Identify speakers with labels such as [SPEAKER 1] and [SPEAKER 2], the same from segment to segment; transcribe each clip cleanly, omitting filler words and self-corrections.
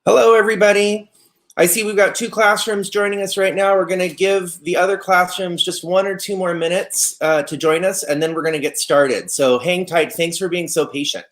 [SPEAKER 1] Hello, everybody. I see we've got two classrooms joining us right now. We're going to give the other classrooms just 1 or 2 more minutes to join us, and then we're going to get started. So hang tight. Thanks for being so patient.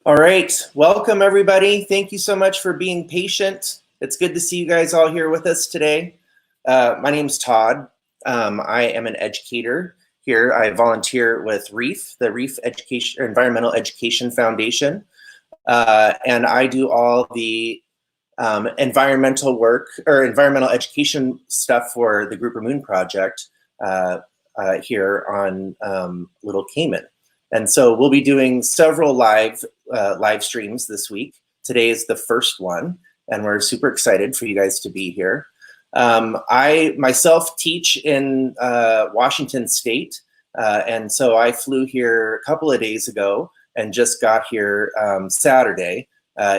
[SPEAKER 1] All right, welcome everybody. Thank you so much for being patient. It's good to see you guys all here with us today. My name's Todd. I am an educator here. I volunteer with REEF, the REEF Education Environmental Education Foundation, and I do all the environmental work or environmental education stuff for the Grouper Moon Project here on Little Cayman. And so we'll be doing several live streams this week. Today is the first one, and we're super excited for you guys to be here. I myself teach in Washington State, and so I flew here a couple of days ago and just got here Saturday.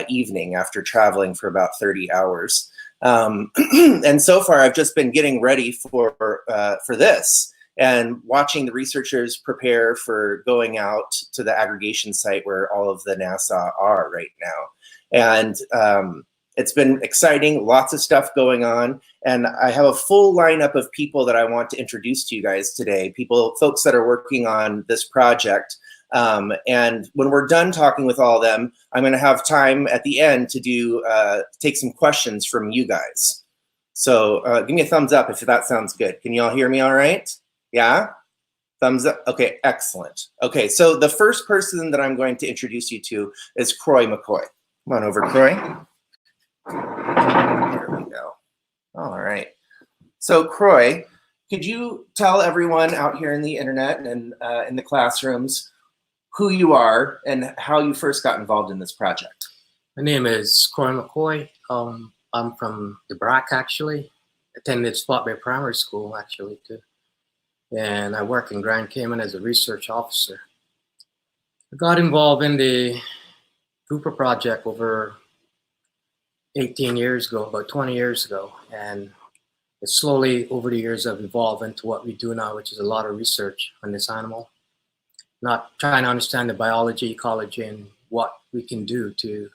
[SPEAKER 1] evening after traveling for about 30 hours. And so far, I've just been getting ready for this and watching the researchers prepare for going out to the aggregation site where all of the NASA are right now. And it's been exciting, lots of stuff going on. And I have a full lineup of people that I want to introduce to you guys today, folks that are working on this project. And when we're done talking with all of them, I'm going to have time at the end to take some questions from you guys. So give me a thumbs up if that sounds good. Can you all hear me all right? Yeah? Thumbs up. Okay, excellent. Okay, so the first person that I'm going to introduce you to is Croy McCoy. Come on over, Croy. There we go. All right. So Croy, could you tell everyone out here in the internet and in the classrooms who you are and how you first got involved in this project?
[SPEAKER 2] My name is Croy McCoy. I'm from the BRAC, actually. Attended Spot Bay Primary School, actually, too. And I work in Grand Cayman as a research officer. I got involved in the Grouper project over 18 years ago, about 20 years ago. And it slowly, over the years, have evolved into what we do now, which is a lot of research on this animal. Not trying to understand the biology, ecology, and what we can do to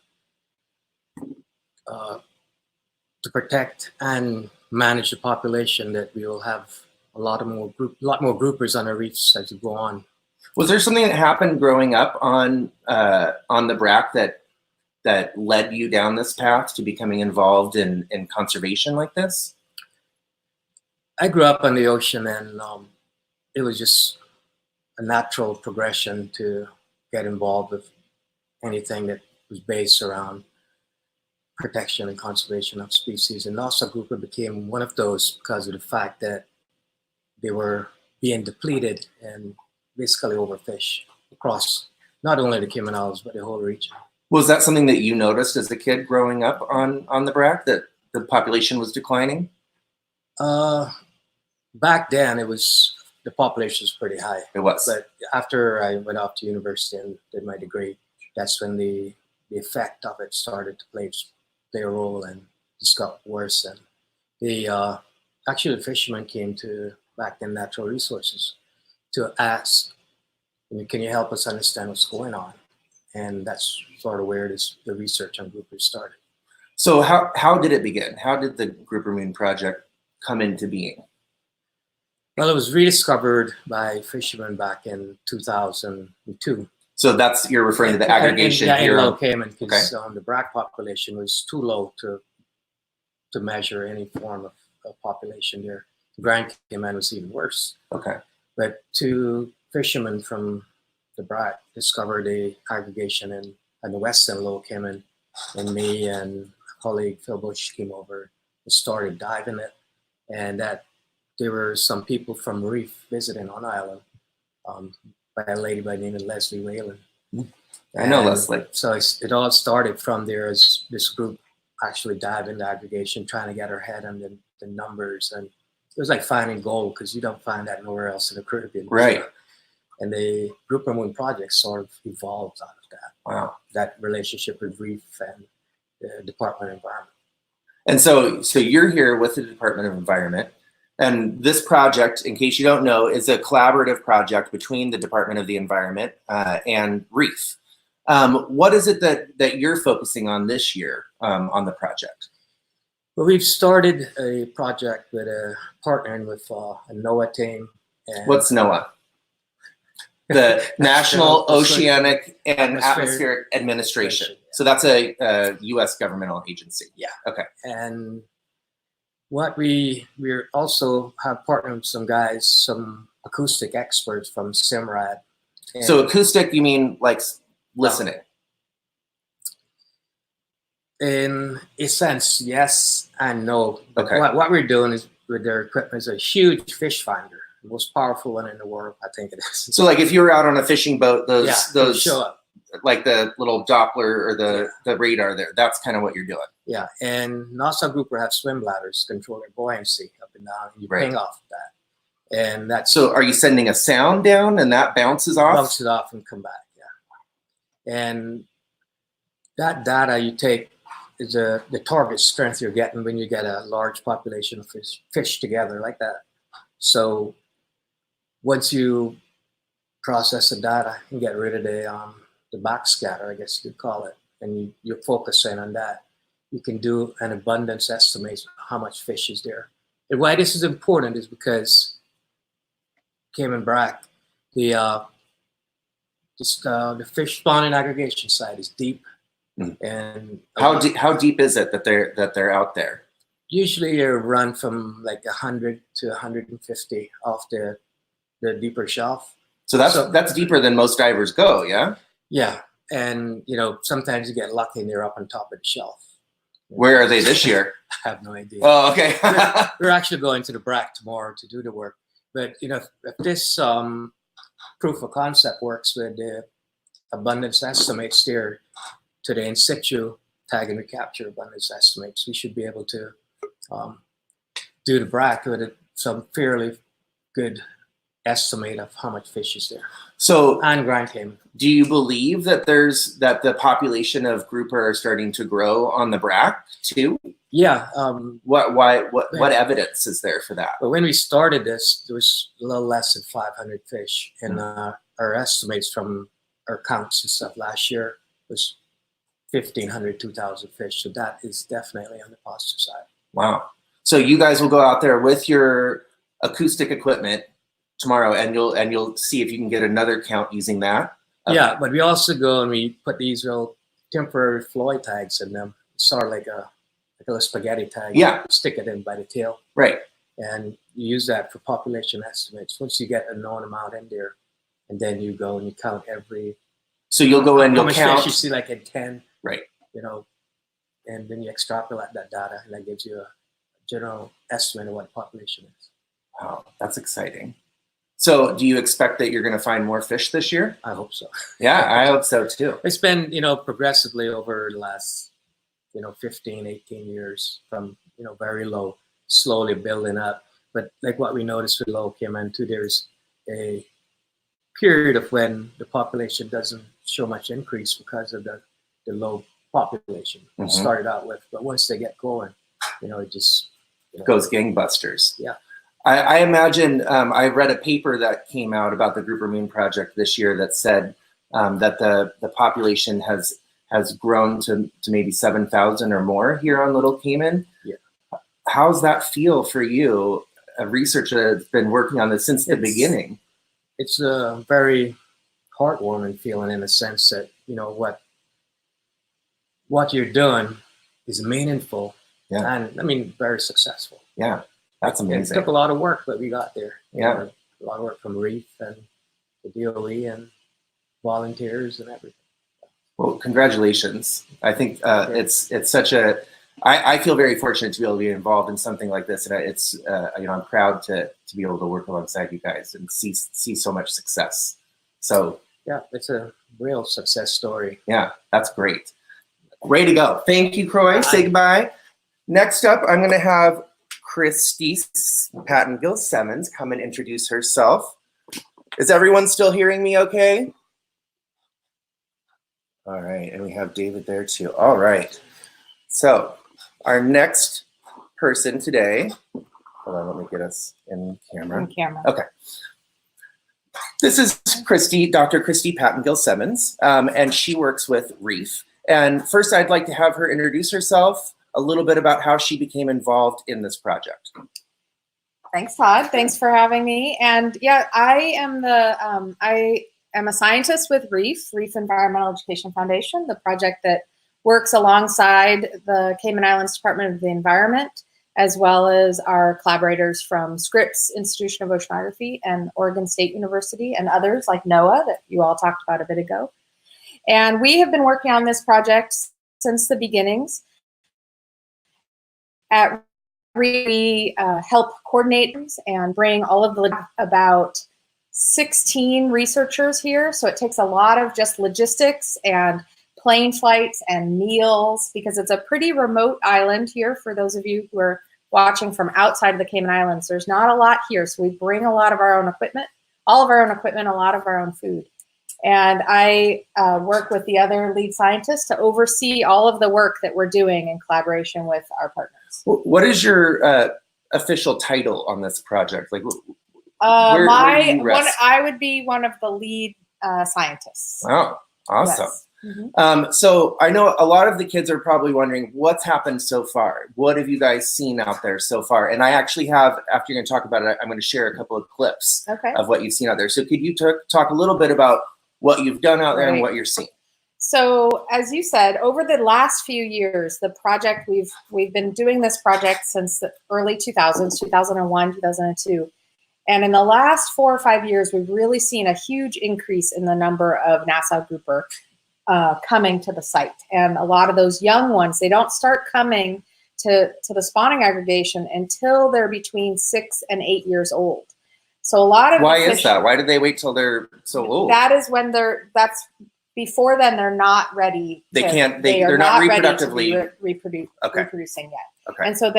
[SPEAKER 2] protect and manage the population, that we will have a lot more groupers on the reefs as we go on.
[SPEAKER 1] Was there something that happened growing up on the BRAC that led you down this path to becoming involved in conservation like this?
[SPEAKER 2] I grew up on the ocean, and it was just a natural progression to get involved with anything that was based around protection and conservation of species. And NASA grouper became one of those because of the fact that they were being depleted and basically overfished across not only the Cayman Islands, but the whole region.
[SPEAKER 1] Was that something that you noticed as a kid growing up on the BRAC, that the population was declining?
[SPEAKER 2] Back then, the population was pretty high.
[SPEAKER 1] It was.
[SPEAKER 2] But after I went off to university and did my degree, that's when the effect of it started to play a role, and just got worse. And actually the fishermen came to back then Natural Resources to ask, can you help us understand what's going on? And that's sort of where the research on groupers started.
[SPEAKER 1] So how did it begin? How did the Grouper Moon Project come into being?
[SPEAKER 2] Well, it was rediscovered by fishermen back in 2002.
[SPEAKER 1] So you're referring to the aggregation here?
[SPEAKER 2] In Low Cayman, because the BRAC population was too low to measure any form of population there. The Grand Cayman was even worse.
[SPEAKER 1] Okay.
[SPEAKER 2] But two fishermen from the BRAC discovered the aggregation in the western Low Cayman, and me and a colleague, Phil Bush, came over and started diving it. And that there were some people from Reef visiting on island, by a lady by the name of Leslie Whalen.
[SPEAKER 1] I know Leslie.
[SPEAKER 2] So it all started from there, as this group actually dived into aggregation, trying to get her head on the numbers. And it was like finding gold, because you don't find that nowhere else in the Caribbean.
[SPEAKER 1] Right.
[SPEAKER 2] And the Grouper Moon Project sort of evolved out of that.
[SPEAKER 1] Wow.
[SPEAKER 2] That relationship with Reef and the Department of Environment.
[SPEAKER 1] And so you're here with the Department of Environment. And this project, in case you don't know, is a collaborative project between the Department of the Environment and Reef. What is it that you're focusing on this year on the project?
[SPEAKER 2] Well, we've started a project with partnering with a NOAA team. And
[SPEAKER 1] what's NOAA? The National Oceanic and Atmospheric Administration. So that's a U.S. governmental agency.
[SPEAKER 2] Yeah.
[SPEAKER 1] Okay.
[SPEAKER 2] And what we also have partnered with some guys, some acoustic experts from SIMRAD.
[SPEAKER 1] So acoustic, you mean like listening?
[SPEAKER 2] In a sense, yes and no.
[SPEAKER 1] Okay.
[SPEAKER 2] What we're doing is with their equipment is a huge fish finder, the most powerful one in the world, I think it is.
[SPEAKER 1] So like if you were out on a fishing boat, those
[SPEAKER 2] show up.
[SPEAKER 1] Like the little Doppler or the radar there, that's kind of what you're doing.
[SPEAKER 2] Yeah, and NASA grouper have swim bladders control their buoyancy up and down, and you ping off that. And that's
[SPEAKER 1] so are you sending a sound down and that bounces off?
[SPEAKER 2] Bounces off and come back, yeah. And That data you take is the target strength you're getting when you get a large population of fish together like that. So once you process the data and get rid of the backscatter, I guess you'd call it, and you're focusing on that, you can do an abundance estimate of how much fish is there. And why this is important is because Cayman brack, the fish spawning aggregation site is deep. And
[SPEAKER 1] how deep is it that they're out there?
[SPEAKER 2] Usually you run from like 100 to 150 off the deeper shelf.
[SPEAKER 1] So that's deeper than most divers go, yeah?
[SPEAKER 2] Yeah, and sometimes you get lucky and they're up on top of the shelf.
[SPEAKER 1] Where are they this year?
[SPEAKER 2] I have no idea.
[SPEAKER 1] Oh, okay.
[SPEAKER 2] we're actually going to the brack tomorrow to do the work. But if this proof of concept works with the abundance estimates there to the in situ tag and recapture abundance estimates, we should be able to do the brack with some fairly good estimate of how much fish is there.
[SPEAKER 1] So,
[SPEAKER 2] and grind cayman.
[SPEAKER 1] Do you believe that the population of grouper are starting to grow on the brack too?
[SPEAKER 2] Yeah.
[SPEAKER 1] What evidence is there for that?
[SPEAKER 2] But when we started this, there was a little less than 500 fish, and our estimates from our counts and stuff last year was 1,500, 2,000 fish. So that is definitely on the positive side.
[SPEAKER 1] Wow. So you guys will go out there with your acoustic equipment tomorrow, and you'll see if you can get another count using that.
[SPEAKER 2] Yeah, but we also go and we put these real temporary Floyd tags in them, sort of like a spaghetti tag.
[SPEAKER 1] Yeah.
[SPEAKER 2] Stick it in by the tail.
[SPEAKER 1] Right.
[SPEAKER 2] And you use that for population estimates. Once you get a known amount in there, and then you go and you count every.
[SPEAKER 1] So you'll go and you'll count.
[SPEAKER 2] How much fish you see, like in 10.
[SPEAKER 1] Right.
[SPEAKER 2] And then you extrapolate that data, and that gives you a general estimate of what the population is.
[SPEAKER 1] Wow, that's exciting. So do you expect that you're going to find more fish this year?
[SPEAKER 2] I hope so.
[SPEAKER 1] Yeah, I hope so too.
[SPEAKER 2] It's been, progressively over the last, 15, 18 years from, very low, slowly building up. But like what we noticed with low cayman too, there's a period of when the population doesn't show much increase because of the low population started out with. But once they get going, it just
[SPEAKER 1] goes gangbusters.
[SPEAKER 2] Yeah.
[SPEAKER 1] I imagine I read a paper that came out about the Grouper Moon Project this year that said that the population has grown to maybe 7,000 or more here on Little Cayman.
[SPEAKER 2] Yeah.
[SPEAKER 1] How's that feel for you, a researcher that's been working on this since the beginning?
[SPEAKER 2] It's a very heartwarming feeling in the sense that, what you're doing is meaningful and very successful.
[SPEAKER 1] Yeah. That's amazing.
[SPEAKER 2] It took a lot of work, but we got there.
[SPEAKER 1] Yeah.
[SPEAKER 2] A lot of work from Reef and the DOE and volunteers and everything.
[SPEAKER 1] Well, congratulations. I think it's such a, I feel very fortunate to be able to be involved in something like this. And it's, I'm proud to be able to work alongside you guys and see so much success. So
[SPEAKER 2] yeah, it's a real success story.
[SPEAKER 1] Yeah, that's great. Way to go. Thank you, Croy. Say goodbye. Next up, I'm going to have Christy Pattengill-Simmons come and introduce herself. Is everyone still hearing me okay? All right, and we have David there too. All right. So our next person today, hold on, let me get us in camera.
[SPEAKER 3] On camera.
[SPEAKER 1] Okay. This is Dr. Christy Pattengill-Simmons, and she works with Reef. And first, I'd like to have her introduce herself, a little bit about how she became involved in this project.
[SPEAKER 3] Thanks, Todd. Thanks for having me. And yeah, I am a scientist with Reef Environmental Education Foundation, the project that works alongside the Cayman Islands Department of the Environment, as well as our collaborators from Scripps Institution of Oceanography and Oregon State University and others like NOAA that you all talked about a bit ago. And we have been working on this project since the beginnings. At Reef, we help coordinate and bring all of the about 16 researchers here. So it takes a lot of just logistics and plane flights and meals because it's a pretty remote island here for those of you who are watching from outside of the Cayman Islands. There's not a lot here. So we bring a lot of our own equipment, all of our own equipment, a lot of our own food. And I work with the other lead scientists to oversee all of the work that we're doing in collaboration with our partners.
[SPEAKER 1] What is your official title on this project? Like, where do you rest?
[SPEAKER 3] I would be one of the lead scientists.
[SPEAKER 1] Oh, awesome.
[SPEAKER 3] Yes. Mm-hmm.
[SPEAKER 1] So I know a lot of the kids are probably wondering what's happened so far. What have you guys seen out there so far? And I actually have, after you're going to talk about it, I'm going to share a couple of clips of what you've seen out there. So could you talk a little bit about what you've done out there and what you're seeing?
[SPEAKER 3] So as you said, over the last few years, the project, we've been doing this project since the early 2000s, 2001, 2002. And in the last 4 or 5 years, we've really seen a huge increase in the number of Nassau grouper coming to the site. And a lot of those young ones, they don't start coming to the spawning aggregation until they're between 6 and 8 years old. So a lot of
[SPEAKER 1] Why is that? Why did they wait till they're so old?
[SPEAKER 3] That is when that's before then they're not ready. They're not reproductively reproducing yet.
[SPEAKER 1] Okay.
[SPEAKER 3] And so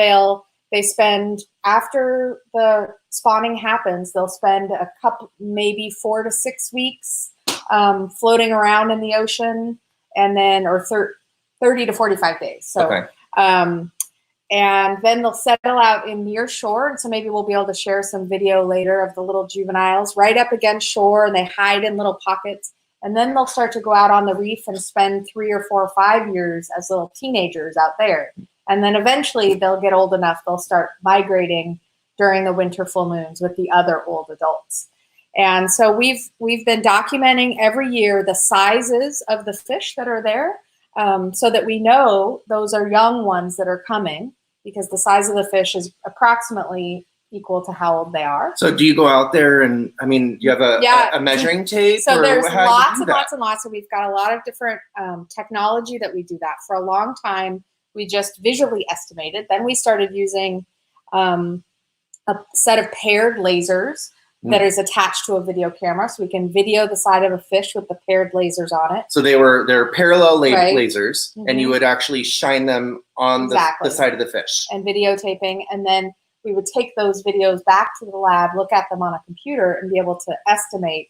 [SPEAKER 3] they spend, after the spawning happens, they'll spend a couple, maybe 4 to 6 weeks floating around in the ocean, and then, or 30 to 45 days. So, and then they'll settle out in near shore. And so maybe we'll be able to share some video later of the little juveniles right up against shore, and they hide in little pockets. And then they'll start to go out on the reef and spend 3 or 4 or 5 years as little teenagers out there. And then eventually they'll get old enough, they'll start migrating during the winter full moons with the other old adults. And so we've been documenting every year the sizes of the fish that are there, so that we know those are young ones that are coming, because the size of the fish is approximately equal to how old they are.
[SPEAKER 1] So do you go out there and, I mean, do you have a measuring tape?
[SPEAKER 3] So there's lots and lots and lots. So we've got a lot of different technology that we do that. For a long time, we just visually estimated. Then we started using a set of paired lasers that is attached to a video camera, so we can video the side of a fish with the paired lasers on it.
[SPEAKER 1] So they're parallel lasers, and you would actually shine them on the side of the fish.
[SPEAKER 3] And videotaping, and then we would take those videos back to the lab, look at them on a computer, and be able to estimate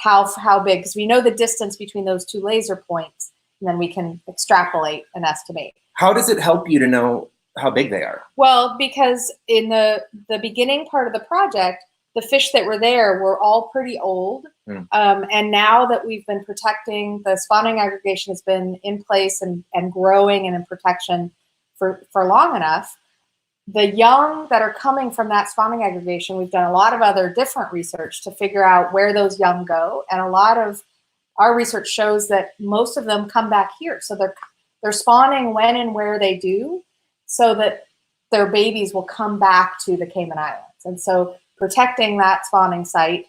[SPEAKER 3] how big, because we know the distance between those 2 laser points, and then we can extrapolate and estimate.
[SPEAKER 1] How does it help you to know how big they are?
[SPEAKER 3] Well, because in the beginning part of the project, the fish that were there were all pretty old. And now that we've been protecting, the spawning aggregation has been in place and growing and in protection for long enough, the young that are coming from that spawning aggregation, we've done a lot of other different research to figure out where those young go. And a lot of our research shows that most of them come back here. So they're spawning when and where they do, so that their babies will come back to the Cayman Islands. And so protecting that spawning site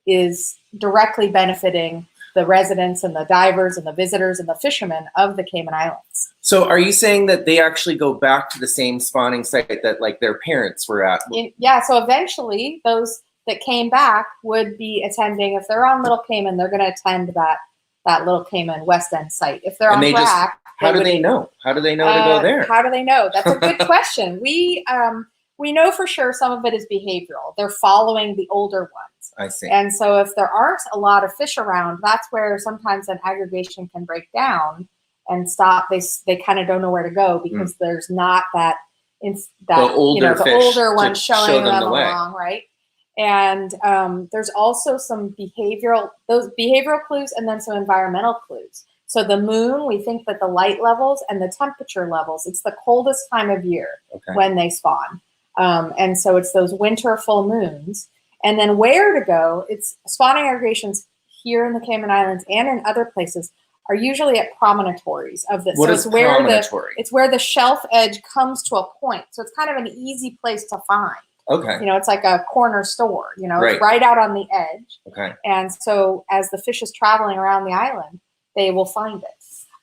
[SPEAKER 3] is directly benefiting the residents and the divers and the visitors and the fishermen of the Cayman Islands.
[SPEAKER 1] So are you saying that they actually go back to the same spawning site that like their parents were at?
[SPEAKER 3] Yeah, so eventually those that came back would be attending, if they're on Little Cayman, they're going to attend that Little Cayman West End site. If they're on Brack,
[SPEAKER 1] how do they know? How do they know to go there?
[SPEAKER 3] How do they know? That's a good question. We know for sure some of it is behavioral. They're following the older ones.
[SPEAKER 1] I see.
[SPEAKER 3] And so if there aren't a lot of fish around, that's where sometimes an aggregation can break down and stop. They kind of don't know where to go, because there's not the older ones showing them along, right? And there's also some behavioral clues, and then some environmental clues. So the moon, we think that the light levels and the temperature levels, it's the coldest time of year when they spawn. And so it's those winter full moons. And then where to go, it's spawning aggregations here in the Cayman Islands and in other places are usually at promontories of this.
[SPEAKER 1] What is promontory?
[SPEAKER 3] It's where the shelf edge comes to a point. So it's kind of an easy place to find.
[SPEAKER 1] Okay.
[SPEAKER 3] It's like a corner store, it's right out on the edge.
[SPEAKER 1] Okay.
[SPEAKER 3] And so as the fish is traveling around the island, they will find it.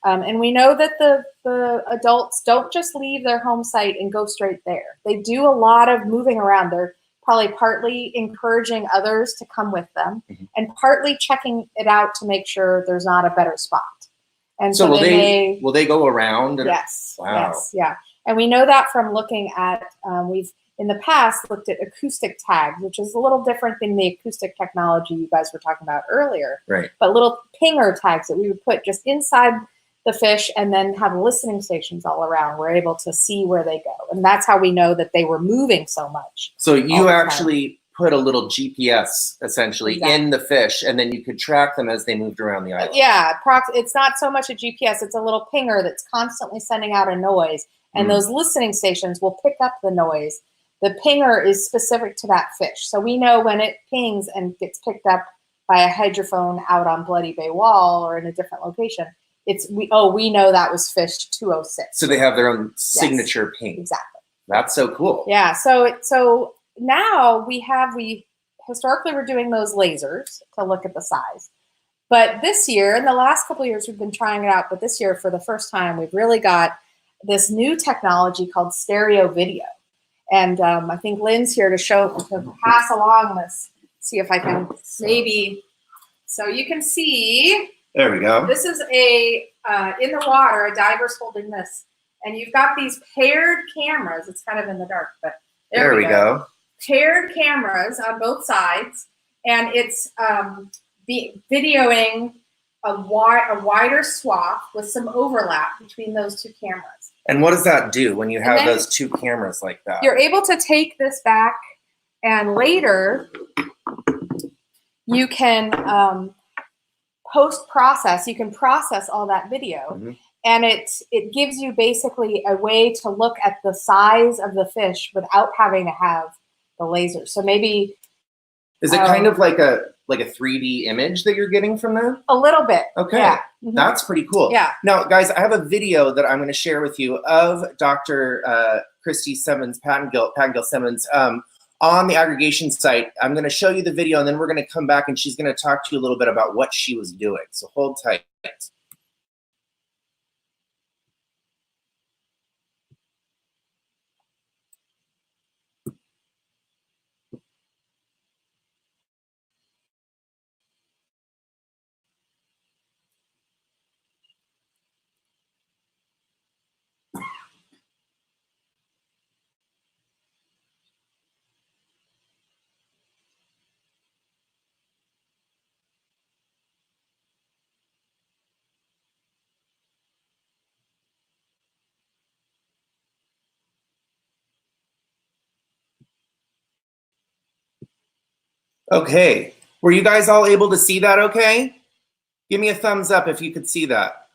[SPEAKER 3] And we know that the adults don't just leave their home site and go straight there. They do a lot of moving around. They're probably partly encouraging others to come with them, and partly checking it out to make sure there's not a better spot. And so will they
[SPEAKER 1] go around?
[SPEAKER 3] Yes.
[SPEAKER 1] Wow.
[SPEAKER 3] Yes. Yeah. And we know that from looking at, in the past looked at acoustic tags, which is a little different than the acoustic technology you guys were talking about earlier.
[SPEAKER 1] Right.
[SPEAKER 3] But little pinger tags that we would put just inside the fish and then have listening stations all around. We're able to see where they go. And that's how we know that they were moving so much.
[SPEAKER 1] So you actually put a little GPS essentially in the fish, and then you could track them as they moved around the island.
[SPEAKER 3] Yeah, it's not so much a GPS, it's a little pinger that's constantly sending out a noise, and those listening stations will pick up the noise. The pinger is specific to that fish. So we know when it pings and gets picked up by a hydrophone out on Bloody Bay Wall or in a different location, we know that was fish 206.
[SPEAKER 1] So they have their own signature ping.
[SPEAKER 3] Exactly.
[SPEAKER 1] That's so cool.
[SPEAKER 3] Yeah. So now we historically were doing those lasers to look at the size. But this year, in the last couple of years, we've been trying it out. But this year, for the first time, we've really got this new technology called stereo video. And I think Lynn's here to pass along this. See if I can maybe, so you can see.
[SPEAKER 1] There we go.
[SPEAKER 3] This is in the water, a diver's holding this. And you've got these paired cameras. It's kind of in the dark, but there we go. Paired cameras on both sides. And it's videoing a wider swath with some overlap between those two cameras.
[SPEAKER 1] And what does that do when you have those two cameras like that?
[SPEAKER 3] You're able to take this back, and later you can post-process. You can process all that video, and it gives you basically a way to look at the size of the fish without having to have the laser. So maybe
[SPEAKER 1] is it kind of like a 3D image that you're getting from that?
[SPEAKER 3] A little bit.
[SPEAKER 1] Okay.
[SPEAKER 3] Yeah.
[SPEAKER 1] That's pretty cool.
[SPEAKER 3] Yeah.
[SPEAKER 1] Now, guys, I have a video that I'm going to share with you of Dr. Christy Simmons, Pattengill Simmons, on the aggregation site. I'm going to show you the video, and then we're going to come back, and she's going to talk to you a little bit about what she was doing. So hold tight. Okay, were you guys all able to see that okay? Give me a thumbs up if you could see that.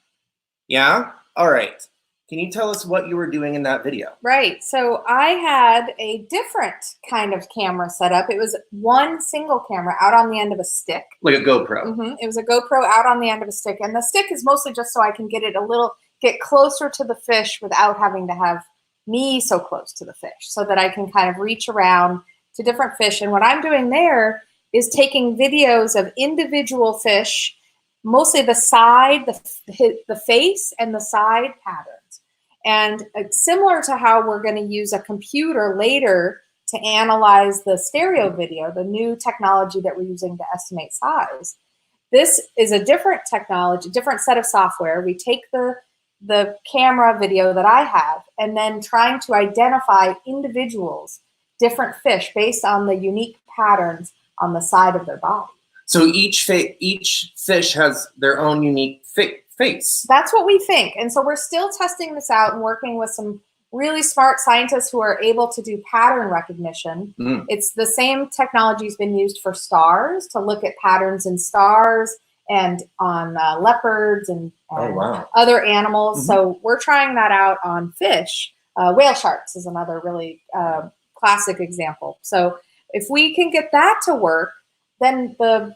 [SPEAKER 1] Yeah? All right. Can you tell us what you were doing in that video?
[SPEAKER 3] Right. So I had a different kind of camera set up. It was one single camera out on the end of a stick.
[SPEAKER 1] Like a GoPro.
[SPEAKER 3] It was a GoPro out on the end of a stick. And the stick is mostly just so I can get closer to the fish without having to have me so close to the fish, so that I can kind of reach around to different fish. And what I'm doing there is taking videos of individual fish, mostly the side, the face and the side patterns. And similar to how we're going to use a computer later to analyze the stereo video, the new technology that we're using to estimate size, this is a different technology, different set of software. We take the camera video that I have, and then trying to identify individuals, different fish, based on the unique patterns on the side of their body.
[SPEAKER 1] So each fish has their own unique face.
[SPEAKER 3] That's what we think. And so we're still testing this out and working with some really smart scientists who are able to do pattern recognition. It's the same technology has been used for stars, to look at patterns in stars and on leopards and other animals. So we're trying that out on fish. Whale sharks is another really classic example. So if we can get that to work, then the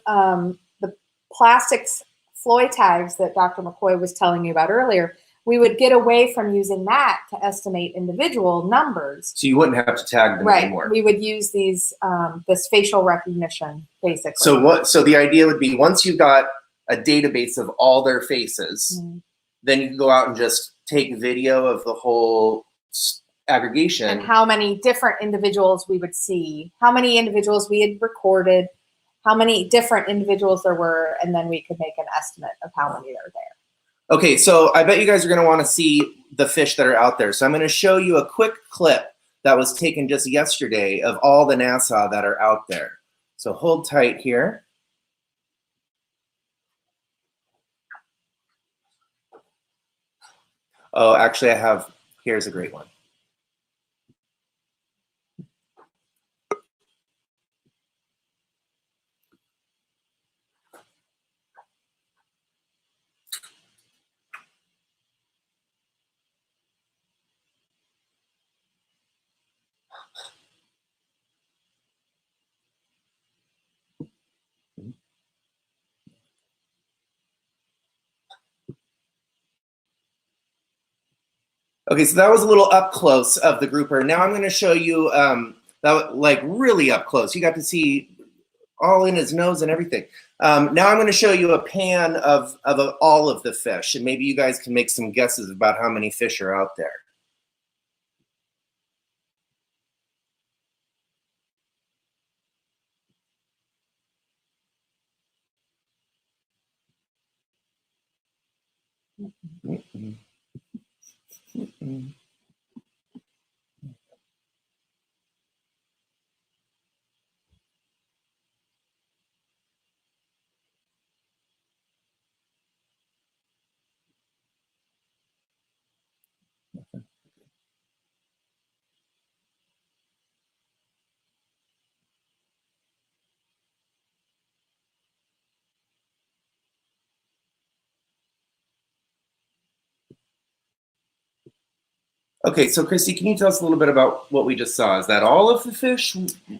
[SPEAKER 3] plastics Floyd tags that Dr. McCoy was telling you about earlier, we would get away from using that to estimate individual numbers.
[SPEAKER 1] So you wouldn't have to tag them anymore.
[SPEAKER 3] We would use these this facial recognition, basically.
[SPEAKER 1] So the idea would be, once you've got a database of all their faces, then you can go out and just take video of the whole aggregation.
[SPEAKER 3] And how many different individuals we would see, how many individuals we had recorded, how many different individuals there were, and then we could make an estimate of how many are there. Okay, so I bet you guys are going to want to see the fish that are out there. So I'm going to show you a quick clip
[SPEAKER 1] that was taken just yesterday of all the Nassau that are out there. So hold tight here. Oh, actually here's a great one. Okay, so that was a little up close of the grouper. Now I'm going to show you that, like, really up close. You got to see all in his nose and everything. Now I'm going to show you a pan of all of the fish, and maybe you guys can make some guesses about how many fish are out there. Mm-mm. Mm-mm. Okay, so Christy, can you tell us a little bit about what we just saw? Is that all of the fish?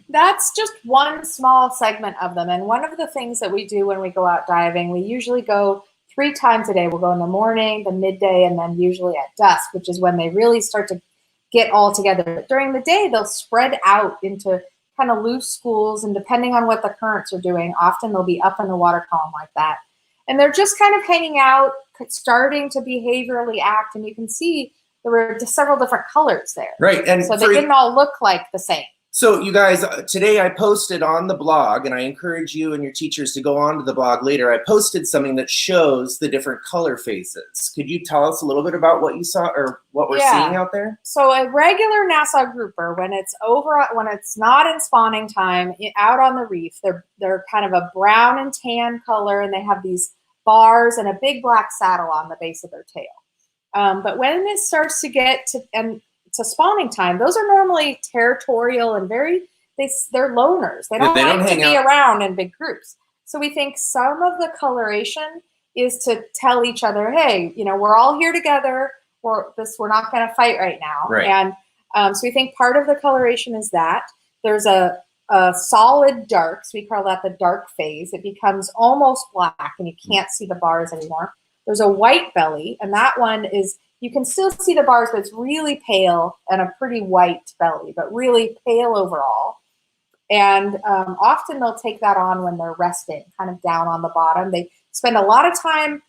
[SPEAKER 3] That's just one small segment of them. And one of the things that we do when we go out diving, we usually go 3 times a day. We'll go in the morning, the midday, and then usually at dusk, which is when they really start to get all together. But during the day, they'll spread out into kind of loose schools, and depending on what the currents are doing, often they'll be up in the water column like that. And they're just kind of hanging out, starting to behaviorally act, and you can see there were several different colors there.
[SPEAKER 1] Right. And
[SPEAKER 3] so they didn't all look like the same.
[SPEAKER 1] So you guys, today I posted on the blog, and I encourage you and your teachers to go on to the blog later. I posted something that shows the different color phases. Could you tell us a little bit about what you saw or what we're seeing out there?
[SPEAKER 3] So a regular Nassau grouper, when it's not in spawning time, out on the reef, they're kind of a brown and tan color, and they have these bars and a big black saddle on the base of their tail. But when it starts to get to spawning time, those are normally territorial and they're loners. They don't like to be around in big groups. So we think some of the coloration is to tell each other, hey, we're all here together. We're not going to fight right now.
[SPEAKER 1] Right.
[SPEAKER 3] And so we think part of the coloration is that. There's a solid dark, so we call that the dark phase. It becomes almost black and you can't see the bars anymore. There's a white belly, and that one is, you can still see the bars, but it's really pale and a pretty white belly, but really pale overall. And often they'll take that on when they're resting, kind of down on the bottom. They spend a lot of time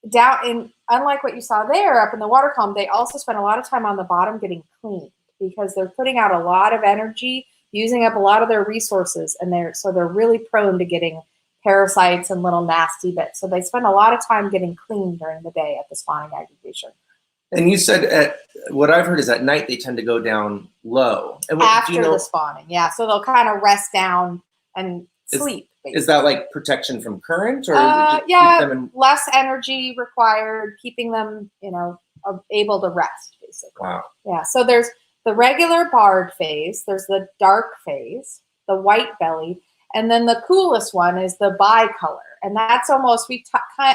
[SPEAKER 3] down in, unlike what you saw there up in the water column, they also spend a lot of time on the bottom getting cleaned because they're putting out a lot of energy, using up a lot of their resources, and they're really prone to getting parasites and little nasty bits. So they spend a lot of time getting clean during the day at the spawning aggregation.
[SPEAKER 1] And you said what I've heard is at night they tend to go down low. And
[SPEAKER 3] After the spawning, yeah. So they'll kind of rest down and sleep.
[SPEAKER 1] Is that like protection from current? Or
[SPEAKER 3] less energy required, keeping them, able to rest, basically.
[SPEAKER 1] Wow.
[SPEAKER 3] Yeah, so there's the regular barred phase, there's the dark phase, the white belly, and then the coolest one is the bicolor. And that's almost,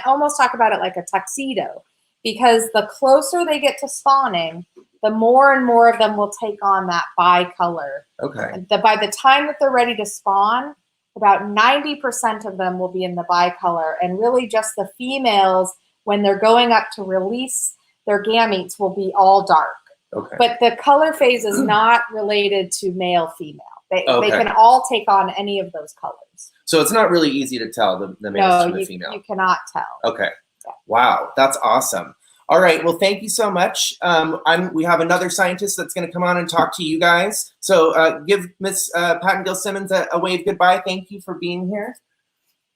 [SPEAKER 3] almost talk about it like a tuxedo, because the closer they get to spawning, the more and more of them will take on that bicolor.
[SPEAKER 1] Okay.
[SPEAKER 3] By the time that they're ready to spawn, about 90% of them will be in the bicolor, and really just the females, when they're going up to release their gametes, will be all dark.
[SPEAKER 1] Okay.
[SPEAKER 3] But the color phase is not related to male-female. They can all take on any of those colors.
[SPEAKER 1] So it's not really easy to tell the male from the female.
[SPEAKER 3] No, you cannot tell.
[SPEAKER 1] Okay.
[SPEAKER 3] Yeah.
[SPEAKER 1] Wow, that's awesome. All right, well, thank you so much. We have another scientist that's going to come on and talk to you guys. So give Miss Pattengill Simmons a wave goodbye. Thank you for being here,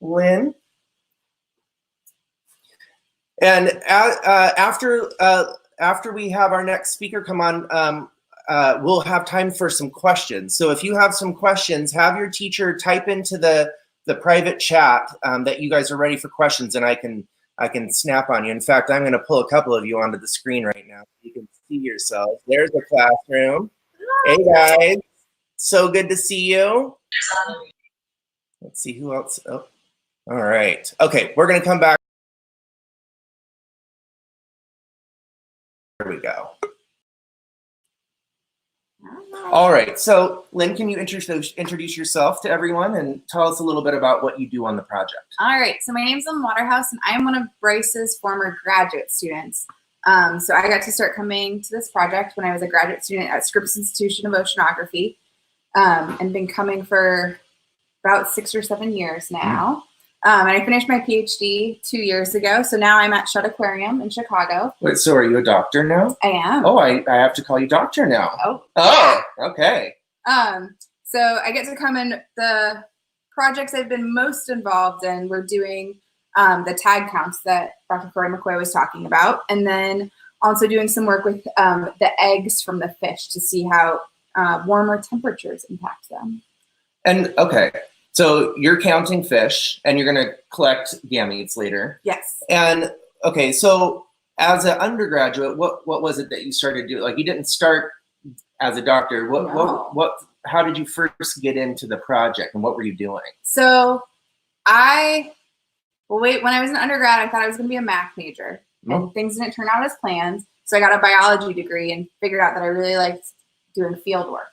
[SPEAKER 1] Lynn. And after we have our next speaker come on, we'll have time for some questions. So if you have some questions, have your teacher type into the private chat that you guys are ready for questions, and I can snap on you. In fact, I'm going to pull a couple of you onto the screen right now so you can see yourselves. There's the classroom. Hey guys, so good to see you. Let's see who else. Oh, all right. Okay, we're going to come back. There we go. All right, so Lynn, can you introduce yourself to everyone and tell us a little bit about what you do on the project?
[SPEAKER 4] All right, so my name's Lynn Waterhouse, and I'm one of Bryce's former graduate students. So I got to start coming to this project when I was a graduate student at Scripps Institution of Oceanography, and been coming for about 6 or 7 years now. And I finished my PhD 2 years ago, so now I'm at Shut Aquarium in Chicago.
[SPEAKER 1] Wait, so are you a doctor now?
[SPEAKER 4] I am.
[SPEAKER 1] Oh, I have to call you doctor now.
[SPEAKER 4] Oh,
[SPEAKER 1] okay.
[SPEAKER 4] So I get to come in the projects I've been most involved in. We're doing the tag counts that Dr. Corey McCoy was talking about, and then also doing some work with the eggs from the fish to see how warmer temperatures impact them.
[SPEAKER 1] And okay, so you're counting fish, and you're going to collect gametes later.
[SPEAKER 4] Yes.
[SPEAKER 1] And okay, so as an undergraduate, what was it that you started doing? Like, you didn't start as a doctor.
[SPEAKER 4] No.
[SPEAKER 1] How did you first get into the project, and what were you doing?
[SPEAKER 4] So when I was an undergrad, I thought I was going to be a math major, and things didn't turn out as planned. So I got a biology degree and figured out that I really liked doing field work.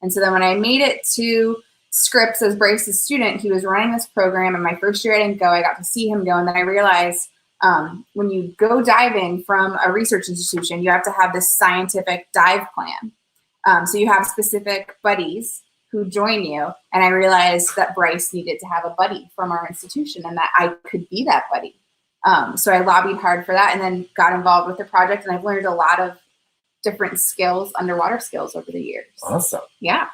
[SPEAKER 4] And so then when I made it to Scripps as Bryce's student, he was running this program, and my first year I didn't go. I got to see him go, and then I realized when you go diving from a research institution, you have to have this scientific dive plan. So you have specific buddies who join you, and I realized that Bryce needed to have a buddy from our institution, and that I could be that buddy. So I lobbied hard for that, and then got involved with the project, and I've learned a lot of different skills, underwater skills, over the years.
[SPEAKER 1] Awesome.
[SPEAKER 4] Yeah.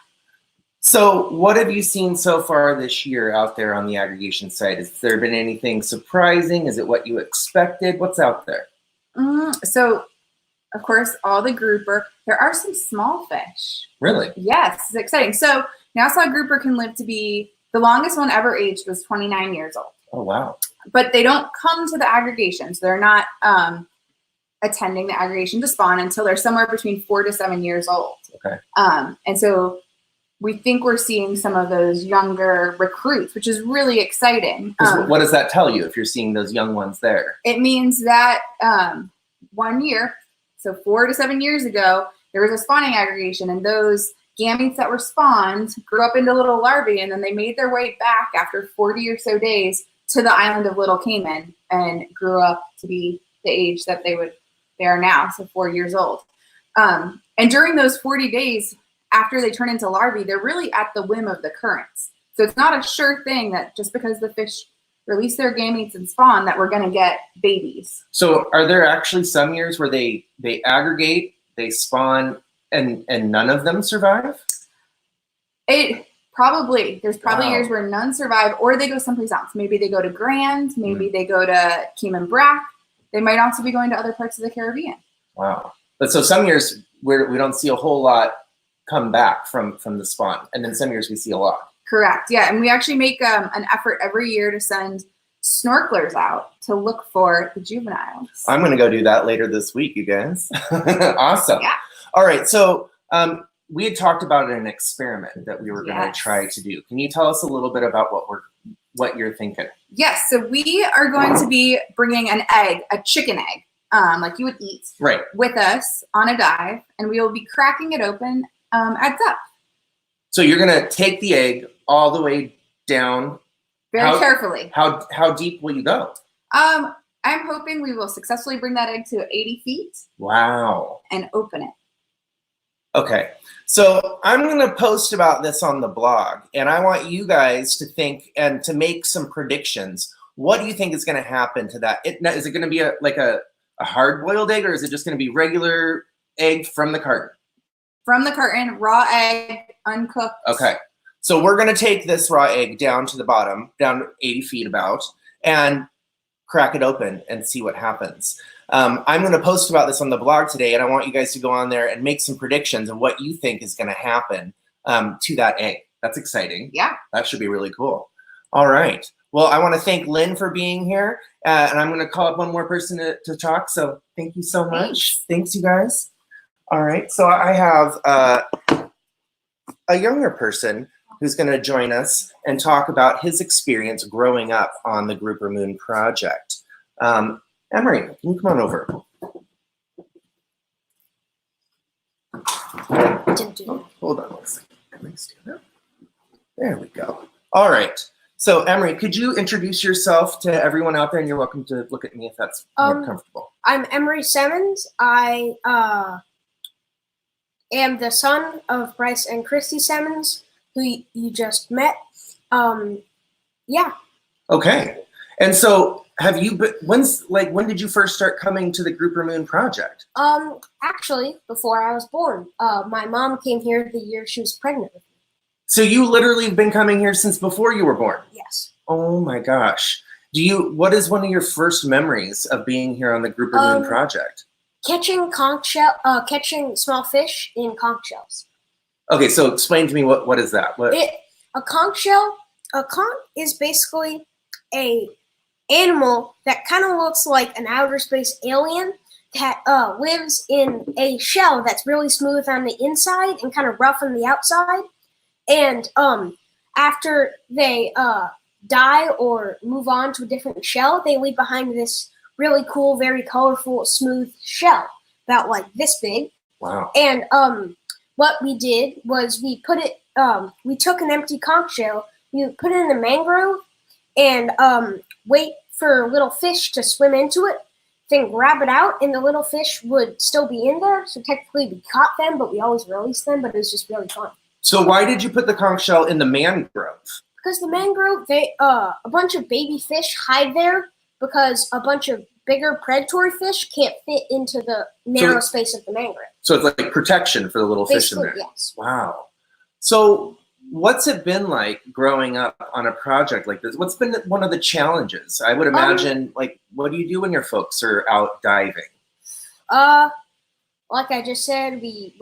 [SPEAKER 1] So what have you seen so far this year out there on the aggregation side? Has there been anything surprising? Is it what you expected? What's out there?
[SPEAKER 4] So, of course, all the grouper. There are some small fish.
[SPEAKER 1] Really?
[SPEAKER 4] Yes, it's exciting. So Nassau grouper can live to be, the longest one ever aged was 29 years old.
[SPEAKER 1] Oh, wow.
[SPEAKER 4] But they don't come to the aggregation. So they're not attending the aggregation to spawn until they're somewhere between 4 to 7 years old.
[SPEAKER 1] Okay.
[SPEAKER 4] And so we think we're seeing some of those younger recruits, which is really exciting.
[SPEAKER 1] What does that tell you if you're seeing those young ones there?
[SPEAKER 4] It means that 1 year, so 4 to 7 years ago, there was a spawning aggregation, and those gametes that were spawned grew up into little larvae, and then they made their way back after 40 or so days to the island of Little Cayman and grew up to be the age that they are now, so 4 years old. And during those 40 days, after they turn into larvae, they're really at the whim of the currents. So it's not a sure thing that just because the fish release their gametes and spawn that we're going to get babies.
[SPEAKER 1] So are there actually some years where they aggregate, they spawn, and none of them survive?
[SPEAKER 4] There's probably years where none survive, or they go someplace else. Maybe they go to Grand, maybe they go to Cayman Brac. They might also be going to other parts of the Caribbean.
[SPEAKER 1] Wow. But so some years we don't see a whole lot come back from the spawn, and then some years we see a lot.
[SPEAKER 4] Correct. Yeah, and we actually make an effort every year to send snorkelers out to look for the juveniles.
[SPEAKER 1] I'm going to go do that later this week, you guys. Awesome.
[SPEAKER 4] Yeah.
[SPEAKER 1] All right. So we had talked about an experiment that we were going to try to do. Can you tell us a little bit about what you're thinking?
[SPEAKER 4] Yes. So we are going to be bringing an egg, a chicken egg, like you would eat,
[SPEAKER 1] right, with
[SPEAKER 4] us on a dive, and we will be cracking it open at depth.
[SPEAKER 1] So you're going to take the egg all the way down.
[SPEAKER 4] Very carefully.
[SPEAKER 1] How deep will you go?
[SPEAKER 4] I'm hoping we will successfully bring that egg to 80 feet.
[SPEAKER 1] Wow.
[SPEAKER 4] And open it.
[SPEAKER 1] Okay. So I'm going to post about this on the blog, and I want you guys to think and to make some predictions. What do you think is going to happen to that? Is it going to be like a hard-boiled egg, or is it just going to be regular egg from the carton?
[SPEAKER 4] From the carton, raw egg, uncooked.
[SPEAKER 1] Okay. So we're going to take this raw egg down to the bottom, down 80 feet about, and crack it open and see what happens. I'm going to post about this on the blog today, and I want you guys to go on there and make some predictions of what you think is going to happen to that egg. That's exciting.
[SPEAKER 4] Yeah.
[SPEAKER 1] That should be really cool. All right. Well, I want to thank Lynn for being here, and I'm going to call up one more person to talk. So thank you so much. Thanks, you guys. All right. So I have a younger person who's going to join us and talk about his experience growing up on the Grouper Moon project. Emery, can you come on over? Oh, hold on one second. Can I stand up? There we go. All right. So, Emery, could you introduce yourself to everyone out there? And you're welcome to look at me if that's more comfortable.
[SPEAKER 5] I'm Emery Simmons. I am the son of Bryce and Christy Simmons, who you just met. Yeah.
[SPEAKER 1] Okay. And so, have you been, when did you first start coming to the Grouper Moon project?
[SPEAKER 5] Actually, before I was born. My mom came here the year she was pregnant with me.
[SPEAKER 1] So you literally have been coming here since before you were born?
[SPEAKER 5] Yes.
[SPEAKER 1] Oh my gosh. What is one of your first memories of being here on the Grouper Moon project?
[SPEAKER 5] Catching catching small fish in conch shells.
[SPEAKER 1] Okay, so explain to me what is that?
[SPEAKER 5] A conch shell. A conch is basically a animal that kind of looks like an outer space alien that lives in a shell that's really smooth on the inside and kind of rough on the outside. And after they die or move on to a different shell, they leave behind this really cool, very colorful, smooth shell, about like this big.
[SPEAKER 1] Wow.
[SPEAKER 5] And what we did was we put it, we took an empty conch shell, we put it in the mangrove, and wait for little fish to swim into it, then grab it out, and the little fish would still be in there. So technically we caught them, but we always released them, but it was just really fun.
[SPEAKER 1] So why did you put the conch shell in the mangrove?
[SPEAKER 5] Because the mangrove, a bunch of baby fish hide there because a bunch of bigger predatory fish can't fit into the narrow space of the mangrove.
[SPEAKER 1] So it's like protection for the little fish in there.
[SPEAKER 5] Yes.
[SPEAKER 1] Wow. So what's it been like growing up on a project like this? What's been one of the challenges? I would imagine, like, what do you do when your folks are out diving?
[SPEAKER 5] Like I just said, we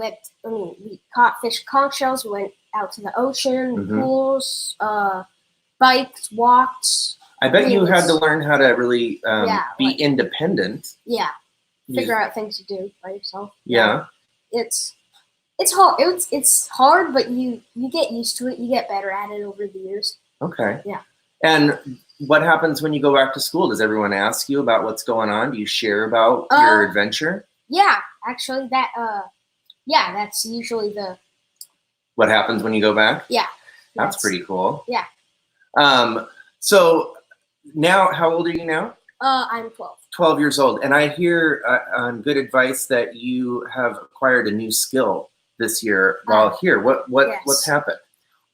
[SPEAKER 5] caught fish conch shells. We went out to the ocean, pools, biked, walked.
[SPEAKER 1] I bet you had to learn how to really be independent.
[SPEAKER 5] Yeah, figure out things to do by yourself.
[SPEAKER 1] Yeah,
[SPEAKER 5] it's hard. It's hard, but you get used to it. You get better at it over the years.
[SPEAKER 1] Okay.
[SPEAKER 5] Yeah.
[SPEAKER 1] And what happens when you go back to school? Does everyone ask you about what's going on? Do you share about your adventure?
[SPEAKER 5] Yeah, actually, that's usually the.
[SPEAKER 1] What happens when you go back?
[SPEAKER 5] Yeah.
[SPEAKER 1] That's pretty cool.
[SPEAKER 5] Yeah.
[SPEAKER 1] So now, how old are you now?
[SPEAKER 5] I'm 12.
[SPEAKER 1] 12 years old. And I hear on good advice that you have acquired a new skill this year while here. What's happened?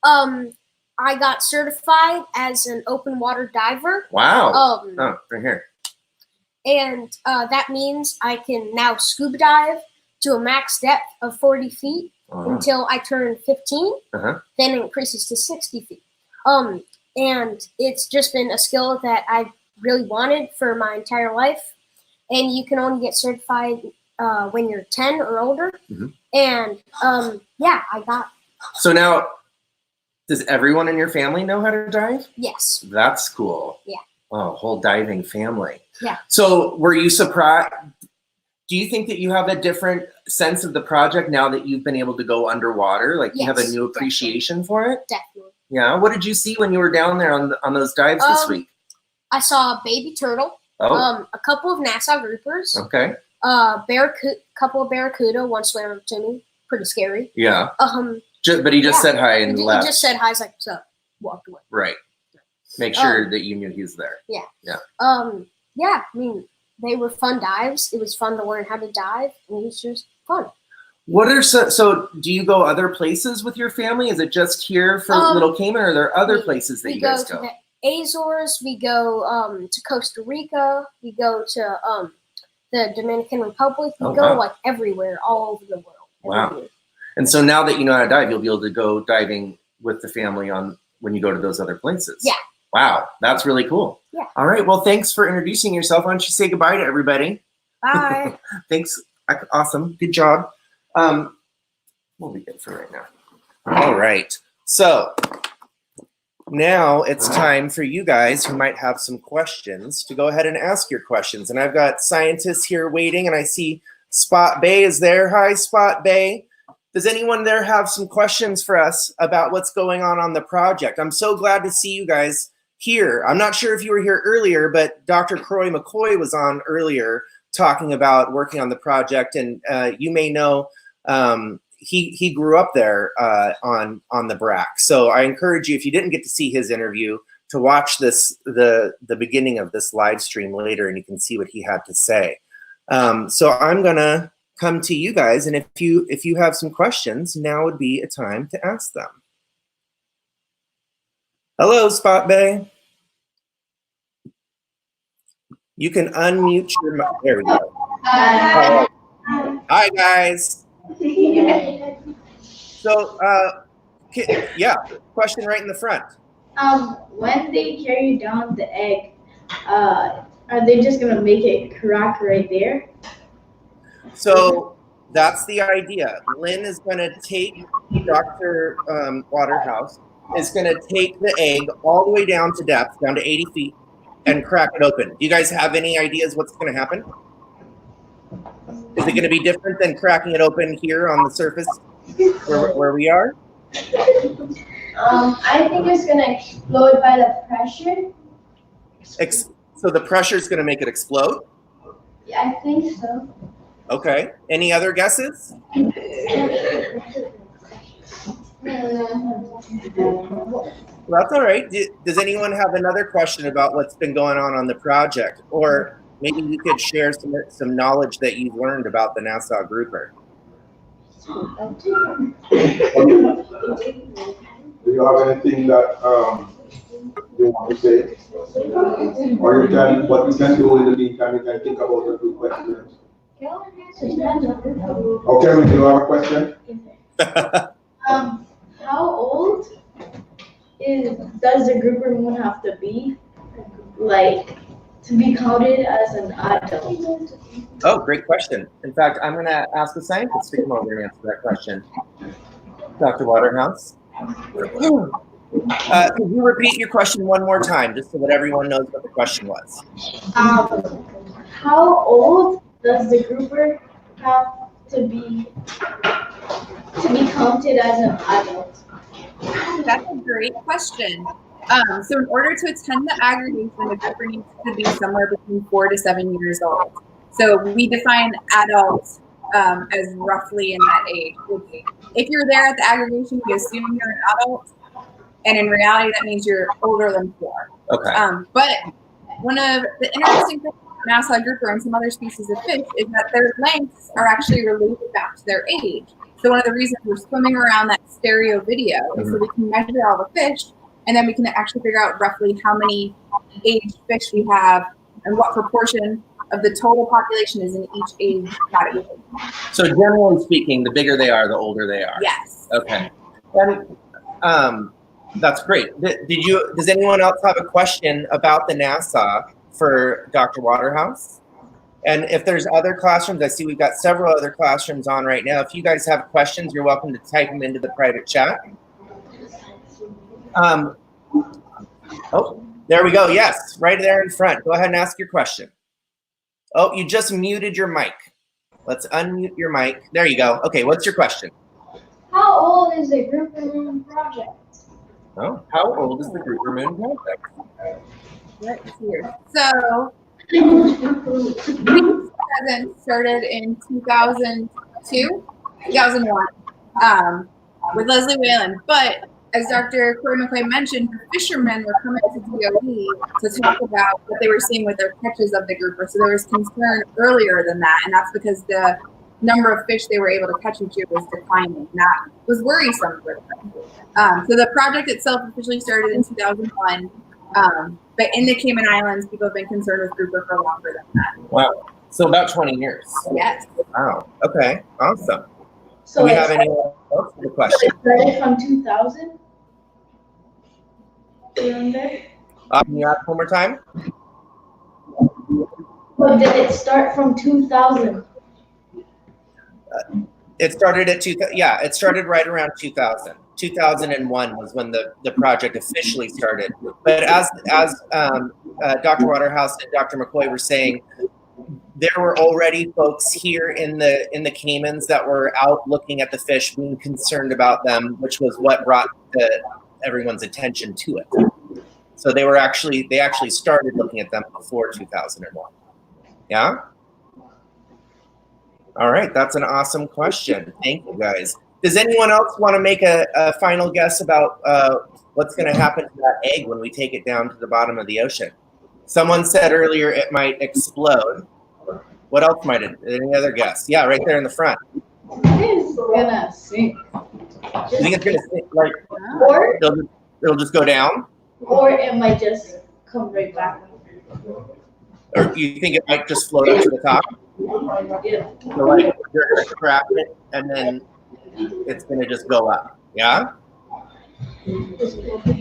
[SPEAKER 5] I got certified as an open water diver.
[SPEAKER 1] Wow. Right here.
[SPEAKER 5] And that means I can now scuba dive to a max depth of 40 feet until I turn 15. Then it increases to 60 feet. And it's just been a skill that I've really wanted for my entire life. And you can only get certified when you're 10 or older. And I got.
[SPEAKER 1] So now, does everyone in your family know how to dive?
[SPEAKER 5] Yes.
[SPEAKER 1] That's cool.
[SPEAKER 5] Yeah.
[SPEAKER 1] Oh, whole diving family.
[SPEAKER 5] Yeah.
[SPEAKER 1] So were you surprised? Do you think that you have a different sense of the project now that you've been able to go underwater? Like you have a new appreciation for it?
[SPEAKER 5] Definitely.
[SPEAKER 1] Yeah. What did you see when you were down there on those dives this week?
[SPEAKER 5] I saw a baby turtle. A couple of Nassau groupers.
[SPEAKER 1] Okay.
[SPEAKER 5] Couple of barracuda. One swam up to me. Pretty scary.
[SPEAKER 1] Yeah. But he just said hi and left.
[SPEAKER 5] He just said hi. He's like, "What's up?" Walked away.
[SPEAKER 1] Right. Make sure that you knew he was there.
[SPEAKER 5] Yeah.
[SPEAKER 1] Yeah.
[SPEAKER 5] I mean, they were fun dives. It was fun to learn how to dive, and it was just fun.
[SPEAKER 1] What are so do you go other places with your family? Is it just here for Little Cayman, or are there other places that you guys go?
[SPEAKER 5] We go to the Azores. We go to Costa Rica. We go to the Dominican Republic. We go like everywhere, all over the world.
[SPEAKER 1] Wow. And so now that you know how to dive, you'll be able to go diving with the family when you go to those other places.
[SPEAKER 5] Yeah.
[SPEAKER 1] Wow, that's really cool.
[SPEAKER 5] Yeah.
[SPEAKER 1] All right. Well, thanks for introducing yourself. Why don't you say goodbye to everybody?
[SPEAKER 5] Bye.
[SPEAKER 1] Thanks. Awesome. Good job. We'll be good for right now. All right. So now it's time for you guys who might have some questions to go ahead and ask your questions. And I've got scientists here waiting, and I see Spot Bay is there. Hi, Spot Bay. Does anyone there have some questions for us about what's going on the project? I'm so glad to see you guys here. I'm not sure if you were here earlier, but Dr. Croy McCoy was on earlier talking about working on the project, and you may know he grew up there on the BRAC. So I encourage you, if you didn't get to see his interview, to watch the beginning of this live stream later, and you can see what he had to say. So I'm gonna come to you guys, and if you have some questions, now would be a time to ask them. Hello, Spot Bay. You can unmute your mic. There we go. Hi, guys. So, yeah, question right in the front.
[SPEAKER 6] When they carry down the egg, are they just gonna make it crack right there?
[SPEAKER 1] So that's the idea. Lynn is going to take Dr. Waterhouse is going to take the egg all the way down to depth, down to 80 feet, and crack it open. Do you guys have any ideas what's going to happen? Is it going to be different than cracking it open here on the surface where we are?
[SPEAKER 6] I think it's gonna explode by the pressure.
[SPEAKER 1] So the pressure is going to make it explode?
[SPEAKER 6] Yeah, I think so.
[SPEAKER 1] Okay. Any other guesses? Well, that's all right. Does anyone have another question about what's been going on the project? Or maybe you could share some knowledge that you've learned about the Nassau grouper.
[SPEAKER 7] Do you have anything that you want to say? Or you can, what you can do in the meantime, you can think about the two questions. Okay, we do have a question.
[SPEAKER 6] How old does the grouper moon have to be, like, to be counted as an adult?
[SPEAKER 1] Oh, great question. In fact, I'm going to ask the scientist to come over and answer that question. Dr. Waterhouse. Could you repeat your question one more time, just so that everyone knows what the question was?
[SPEAKER 6] How old does the grouper have to be counted as an adult?
[SPEAKER 4] That's a great question. So in order to attend the aggregation, the grouper needs to be somewhere between 4 to 7 years old. So we define adults as roughly in that age. If you're there at the aggregation, we assume you're an adult, and in reality, that means you're older than 4.
[SPEAKER 1] Okay.
[SPEAKER 4] But one of the interesting things about Nassau grouper and some other species of fish is that their lengths are actually related back to their age. So one of the reasons we're swimming around that stereo video is so we can measure all the fish, and then we can actually figure out roughly how many aged fish we have and what proportion of the total population is in each age category.
[SPEAKER 1] So generally speaking, the bigger they are, the older they are.
[SPEAKER 4] Yes.
[SPEAKER 1] Okay. And, that's great. Does anyone else have a question about the Nassau for Dr. Waterhouse? And if there's other classrooms, I see we've got several other classrooms on right now. If you guys have questions, you're welcome to type them into the private chat. Oh, there we go. Yes, right there in front. Go ahead and ask your question. Oh, you just muted your mic. Let's unmute your mic. There you go. Okay, what's your question?
[SPEAKER 6] How old is the grouper moon project?
[SPEAKER 1] Oh, how old is the Grouper Moon project?
[SPEAKER 4] Right here. So we started in 2002, 2001 with Leslie Whalen. But as Dr. Corey McCoy mentioned, fishermen were coming to DOE to talk about what they were seeing with their catches of the grouper. So there was concern earlier than that, and that's because the number of fish they were able to catch each year was declining. And that was worrisome for them. So the project itself officially started in 2001. But in the Cayman Islands, people have been concerned with grouper for longer than that.
[SPEAKER 1] Wow. So about 20 years.
[SPEAKER 4] Yes.
[SPEAKER 1] Wow. Okay. Awesome.
[SPEAKER 6] So
[SPEAKER 1] Do we have anyone else with a question?
[SPEAKER 6] Started from 2000? Around there?
[SPEAKER 1] Can you ask one more time?
[SPEAKER 6] But did it start from 2000?
[SPEAKER 1] It started at it started right around 2000. 2001 was when the project officially started. But as Dr. Waterhouse and Dr. McCoy were saying, there were already folks here in the Caymans that were out looking at the fish, being concerned about them, which was what brought everyone's attention to it. So they actually started looking at them before 2001. Yeah. All right, that's an awesome question. Thank you, guys. Does anyone else want to make a final guess about what's going to happen to that egg when we take it down to the bottom of the ocean? Someone said earlier it might explode. What else might it? Any other guess? Yeah, right there in the front.
[SPEAKER 6] It's gonna sink.
[SPEAKER 1] You think it's going to sink, like,
[SPEAKER 6] Or
[SPEAKER 1] it'll just go down?
[SPEAKER 6] or it might just come right back.
[SPEAKER 1] Or you think it might just float up to the top?
[SPEAKER 6] Yeah.
[SPEAKER 1] So like you're going to crack it and then it's going to just go up. Yeah? All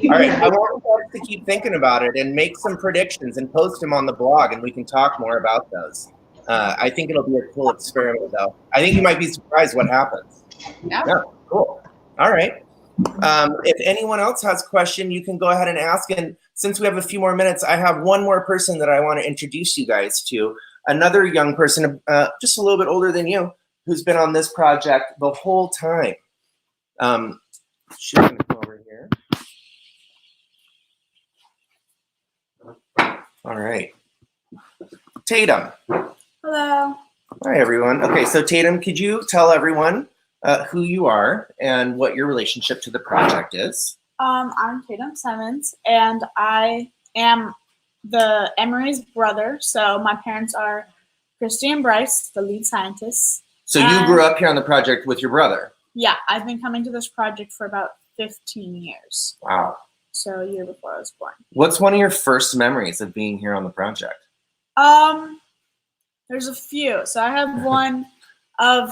[SPEAKER 1] right, I want you guys to keep thinking about it and make some predictions and post them on the blog, and we can talk more about those. I think it'll be a cool experiment, though. I think you might be surprised what happens.
[SPEAKER 3] Yeah.
[SPEAKER 1] Cool. All right. If anyone else has a question, you can go ahead and ask. And since we have a few more minutes, I have one more person that I want to introduce you guys to. Another young person, just a little bit older than you, who's been on this project the whole time. She's going to come over here. All right. Tatum.
[SPEAKER 4] Hello.
[SPEAKER 1] Hi, everyone. Okay, so Tatum, could you tell everyone who you are and what your relationship to the project is?
[SPEAKER 8] I'm Tatum Simmons, and I am the Emery's brother. So my parents are Christy and Bryce, the lead scientists.
[SPEAKER 1] So you grew up here on the project with your brother?
[SPEAKER 8] Yeah, I've been coming to this project for about 15 years.
[SPEAKER 1] Wow.
[SPEAKER 8] So a year before I was born.
[SPEAKER 1] What's one of your first memories of being here on the project?
[SPEAKER 8] There's a few. So I have one of,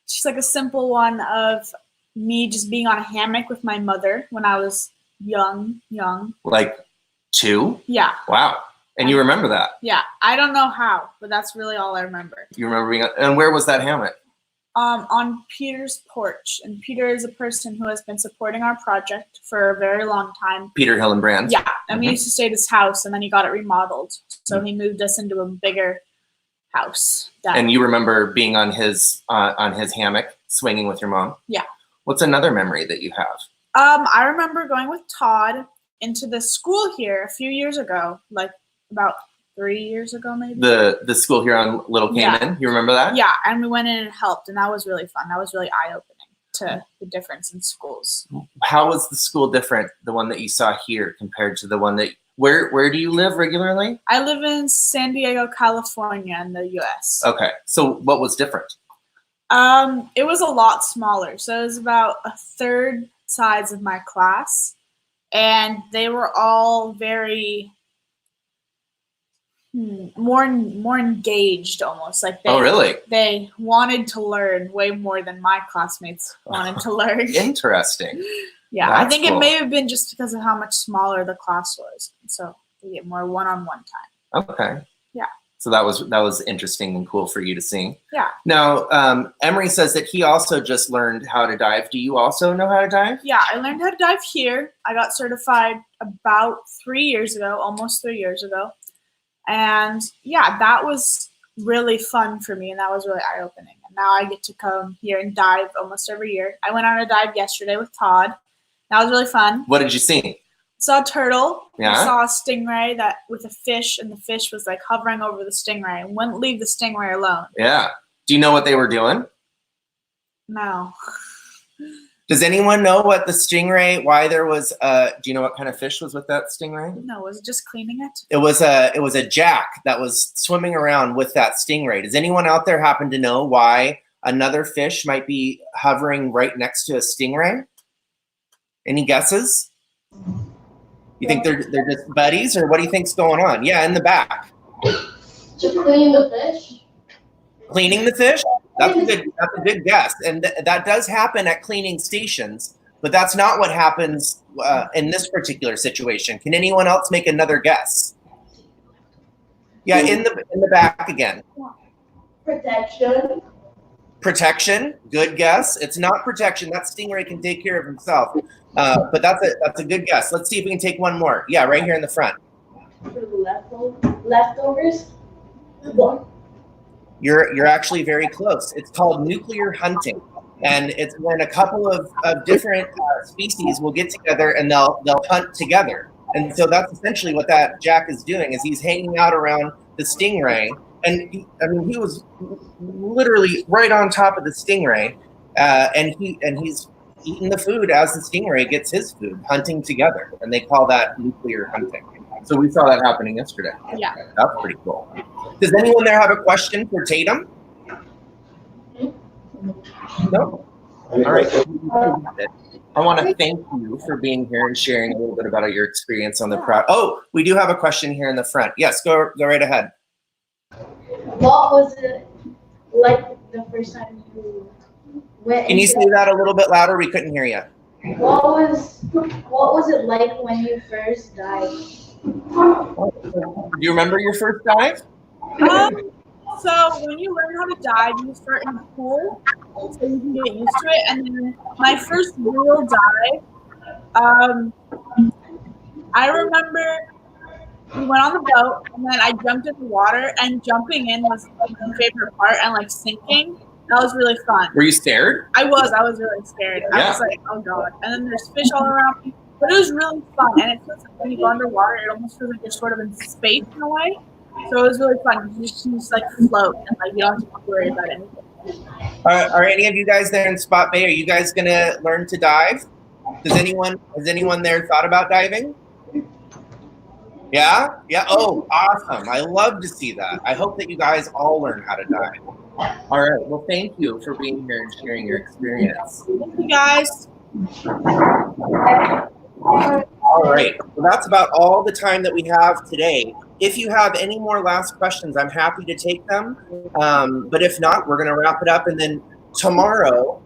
[SPEAKER 8] just like a simple one of me just being on a hammock with my mother when I was young.
[SPEAKER 1] Like 2?
[SPEAKER 8] Yeah.
[SPEAKER 1] Wow. And you remember that?
[SPEAKER 8] Yeah. I don't know how, but that's really all I remember.
[SPEAKER 1] You remember being, and where was that hammock?
[SPEAKER 8] On Peter's porch. And Peter is a person who has been supporting our project for a very long time.
[SPEAKER 1] Peter Hillenbrand?
[SPEAKER 8] Yeah. And we used to stay at his house, and then he got it remodeled. So he moved us into a bigger house.
[SPEAKER 1] And you remember being on his hammock, swinging with your mom?
[SPEAKER 8] Yeah.
[SPEAKER 1] What's another memory that you have?
[SPEAKER 8] I remember going with Todd into the school here a few years ago, like about 3 years ago, maybe.
[SPEAKER 1] The school here on Little Cayman?
[SPEAKER 8] Yeah.
[SPEAKER 1] You remember that?
[SPEAKER 8] Yeah, and we went in and helped, and that was really fun. That was really eye-opening to the difference in schools.
[SPEAKER 1] How was the school different, the one that you saw here, compared to the one that, where do you live regularly?
[SPEAKER 8] I live in San Diego, California in the U.S.
[SPEAKER 1] Okay, so what was different?
[SPEAKER 8] It was a lot smaller. So it was about a third size of my class, and they were all very more engaged, almost like they.
[SPEAKER 1] Oh, really?
[SPEAKER 8] They wanted to learn way more than my classmates wanted to learn.
[SPEAKER 1] Interesting.
[SPEAKER 8] Yeah,
[SPEAKER 1] That's
[SPEAKER 8] I think
[SPEAKER 1] cool.
[SPEAKER 8] it may have been just because of how much smaller the class was, so we get more one-on-one time.
[SPEAKER 1] Okay.
[SPEAKER 8] Yeah.
[SPEAKER 1] So that was interesting and cool for you to see.
[SPEAKER 8] Yeah.
[SPEAKER 1] Now, Emery says that he also just learned how to dive. Do you also know how to dive?
[SPEAKER 8] Yeah, I learned how to dive here. I got certified about 3 years ago, almost 3 years ago. And yeah, that was really fun for me, and that was really eye-opening. And now I get to come here and dive almost every year. I went on a dive yesterday with Todd. That was really fun.
[SPEAKER 1] What did you see?
[SPEAKER 8] Saw a turtle.
[SPEAKER 1] Yeah.
[SPEAKER 8] I saw a stingray that with a fish, and the fish was like hovering over the stingray and wouldn't leave the stingray alone.
[SPEAKER 1] Yeah. Do you know what they were doing?
[SPEAKER 8] No.
[SPEAKER 1] Does anyone know what the stingray, why there was, do you know what kind of fish was with that stingray?
[SPEAKER 8] No, was it just cleaning it?
[SPEAKER 1] It was a jack that was swimming around with that stingray. Does anyone out there happen to know why another fish might be hovering right next to a stingray? Any guesses? You think they're just buddies, or what do you think's going on? Yeah, in the back.
[SPEAKER 6] To clean the fish?
[SPEAKER 1] Cleaning the fish? That's a good guess. And that does happen at cleaning stations, but that's not what happens in this particular situation. Can anyone else make another guess? Yeah, in the back again.
[SPEAKER 6] Protection.
[SPEAKER 1] Protection, good guess. It's not protection. That stingray can take care of himself. But that's a good guess. Let's see if we can take one more. Yeah, right here in the front.
[SPEAKER 6] For the leftovers. What?
[SPEAKER 1] You're actually very close. It's called nuclear hunting, and it's when a couple of different species will get together and they'll hunt together. And so that's essentially what that Jack is doing. Is he's hanging out around the stingray, and he was literally right on top of the stingray, and he's eating the food as the stingray gets his food, hunting together, and they call that nuclear hunting. So we saw that happening yesterday.
[SPEAKER 8] Yeah.
[SPEAKER 1] That's pretty cool. Does anyone there have a question for Tatum? No? All right. I want to thank you for being here and sharing a little bit about your experience on the project. Oh, we do have a question here in the front. Yes, go right ahead.
[SPEAKER 6] What was it like the first time you went?
[SPEAKER 1] Can you say that a little bit louder? We couldn't hear you.
[SPEAKER 6] What was it like when you first dived?
[SPEAKER 1] Do you remember your first dive?
[SPEAKER 8] So when you learn how to dive, you start in the pool, so you can get used to it. And then my first real dive, I remember we went on the boat, and then I jumped in the water, and jumping in was my favorite part, and like sinking, that was really fun.
[SPEAKER 1] Were you scared?
[SPEAKER 8] I was really scared. I was like, oh god. And then there's fish all around me, but it was really fun. And it feels like when you go underwater, it almost feels like you're sort of in space in a way. So it was really fun. You just like float, and like you don't have to worry about anything.
[SPEAKER 1] Are any of you guys there in Spot Bay? Are you guys gonna learn to dive? Has anyone there thought about diving? Yeah? Yeah. Oh, awesome. I love to see that. I hope that you guys all learn how to dive. All right. Well, thank you for being here and sharing your experience.
[SPEAKER 8] Thank you guys.
[SPEAKER 1] All right. Well, that's about all the time that we have today. If you have any more last questions, I'm happy to take them. But if not, we're going to wrap it up. And then tomorrow,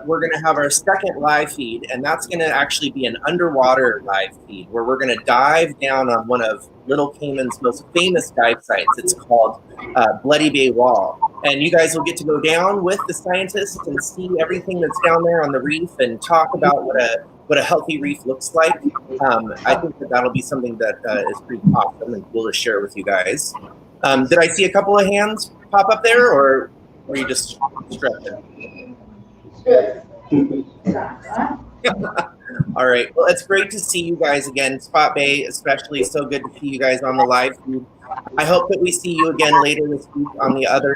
[SPEAKER 1] we're going to have our second live feed, and that's going to actually be an underwater live feed where we're going to dive down on one of Little Cayman's most famous dive sites. It's called Bloody Bay Wall. And you guys will get to go down with the scientists and see everything that's down there on the reef and talk about what a healthy reef looks like. I think that'll be something that is pretty awesome and cool to share with you guys. Did I see a couple of hands pop up there, or were you just stretching? All right. Well, it's great to see you guys again. Spot Bay, especially, so good to see you guys on the live feed. I hope that we see you again later this week on the other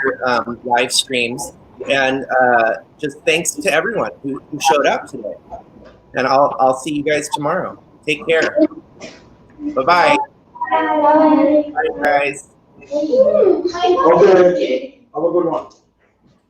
[SPEAKER 1] live streams. And just thanks to everyone who showed up today. And I'll see you guys tomorrow. Take care. Bye-bye. Bye, guys.
[SPEAKER 7] Okay. Have a good one.